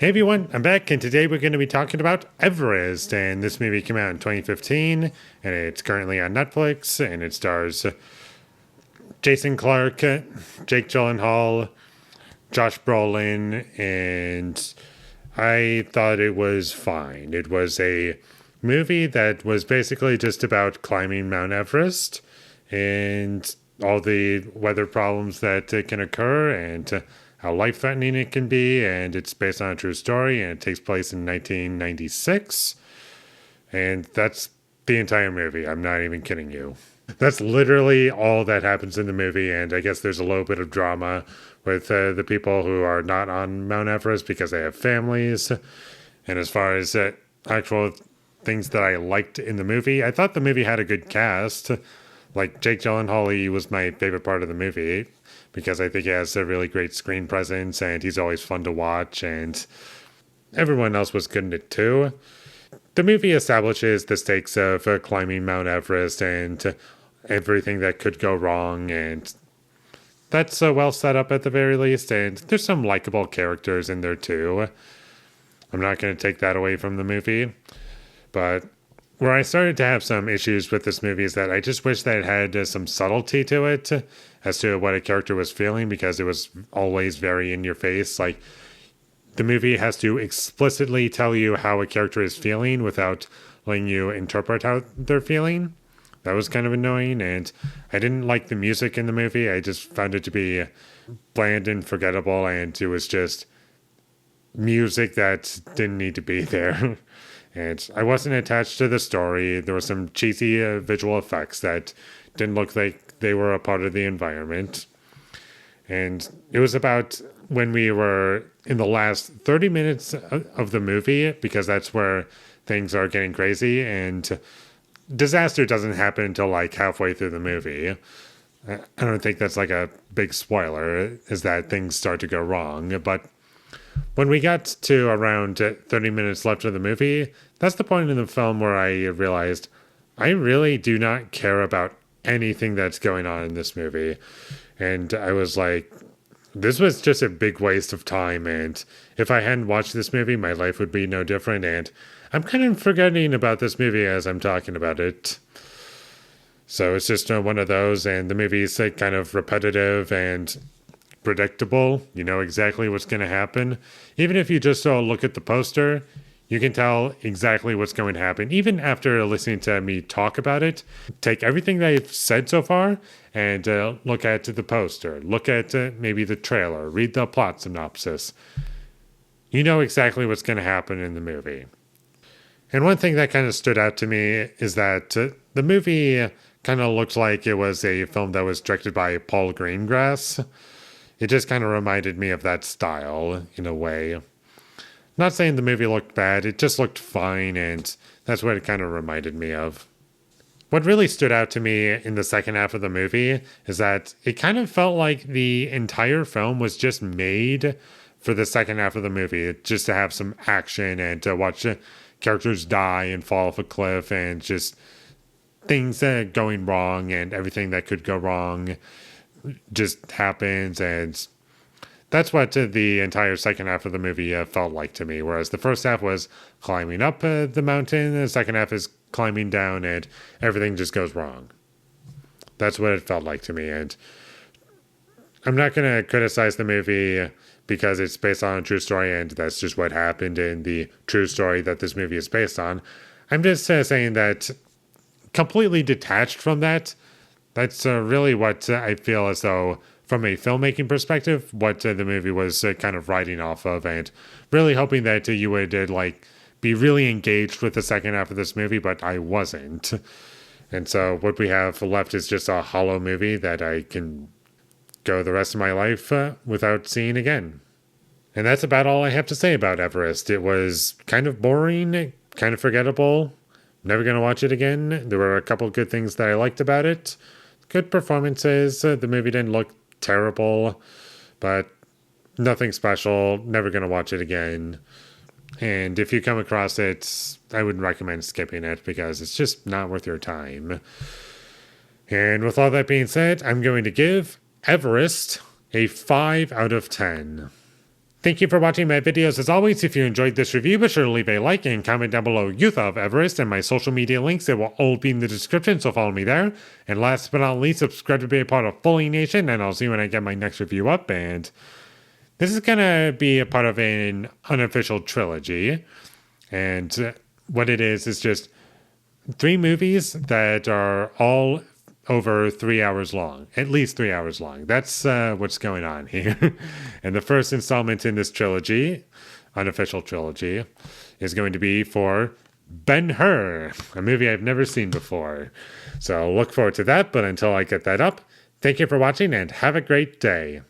Hey everyone, I'm back, and today we're going to be talking about Everest. And this movie came out in 2015, and it's currently on Netflix, and it stars Jason Clarke, Jake Gyllenhaal, Josh Brolin, and I thought it was fine. It was a movie that was basically just about climbing Mount Everest and all the weather problems that can occur and how life threatening it can be. And it's based on a true story, and it takes place in 1996. And that's the entire movie. I'm not even kidding you. That's literally all that happens in the movie. And I guess there's a little bit of drama with the people who are not on Mount Everest because they have families. And as far as actual things that I liked in the movie, I thought the movie had a good cast. Like Jake Gyllenhaal, he was my favorite part of the movie because I think he has a really great screen presence and he's always fun to watch, and everyone else was good in it too. The movie establishes the stakes of climbing Mount Everest and everything that could go wrong, and that's well set up at the very least, and there's some likable characters in there too. I'm not going to take that away from the movie, but where I started to have some issues with this movie is that I just wish that it had some subtlety to it as to what a character was feeling, because it was always very in your face. Like, the movie has to explicitly tell you how a character is feeling without letting you interpret how they're feeling. That was kind of annoying, and I didn't like the music in the movie. I just found it to be bland and forgettable, and it was just music that didn't need to be there. And I wasn't attached to the story. There were some cheesy visual effects that didn't look like they were a part of the environment. And it was about when we were in the last 30 minutes of the movie, because that's where things are getting crazy, and disaster doesn't happen until like halfway through the movie. I don't think that's like a big spoiler, is that things start to go wrong. But when we got to around 30 minutes left of the movie, that's the point in the film where I realized I really do not care about anything that's going on in this movie. And I was like, this was just a big waste of time. And if I hadn't watched this movie, my life would be no different. And I'm kind of forgetting about this movie as I'm talking about it. So it's just one of those. And the movie is like kind of repetitive and predictable. You know exactly what's going to happen. Even if you just look at the poster, you can tell exactly what's going to happen. Even after listening to me talk about it, take everything that I've said so far and look at the poster, look at maybe the trailer, read the plot synopsis. You know exactly what's going to happen in the movie. And one thing that kind of stood out to me is that the movie kind of looked like it was a film that was directed by Paul Greengrass. It just kind of reminded me of that style in a way. Not saying the movie looked bad, it just looked fine, and that's what it kind of reminded me of. What really stood out to me in the second half of the movie is that it kind of felt like the entire film was just made for the second half of the movie, just to have some action and to watch characters die and fall off a cliff, and just things going wrong, and everything that could go wrong just happens. And that's what the entire second half of the movie felt like to me. Whereas the first half was climbing up the mountain, the second half is climbing down, and everything just goes wrong. That's what it felt like to me. And I'm not going to criticize the movie because it's based on a true story, and that's just what happened in the true story that this movie is based on. I'm just saying that completely detached from that, that's really what I feel as though, from a filmmaking perspective, what the movie was kind of riding off of, and really hoping that you would be really engaged with the second half of this movie, but I wasn't. And so what we have left is just a hollow movie that I can go the rest of my life without seeing again. And that's about all I have to say about Everest. It was kind of boring, kind of forgettable. Never going to watch it again. There were a couple good things that I liked about it. Good performances. The movie didn't look terrible, but nothing special. Never going to watch it again. And if you come across it, I would recommend skipping it because it's just not worth your time. And with all that being said, I'm going to give Everest a 5 out of 10. Thank you for watching my videos. As always, if you enjoyed this review, be sure to leave a like and comment down below you thought of Everest, and my social media links. They will all be in the description, so follow me there. And last but not least, subscribe to be a part of Foley Nation, and I'll see you when I get my next review up. And this is going to be a part of an unofficial trilogy. And what it is just 3 movies that are all over 3 hours long, at least 3 hours long. That's what's going on here. And the first installment in this trilogy, unofficial trilogy, is going to be for Ben-Hur, a movie I've never seen before. So look forward to that, but until I get that up, thank you for watching and have a great day.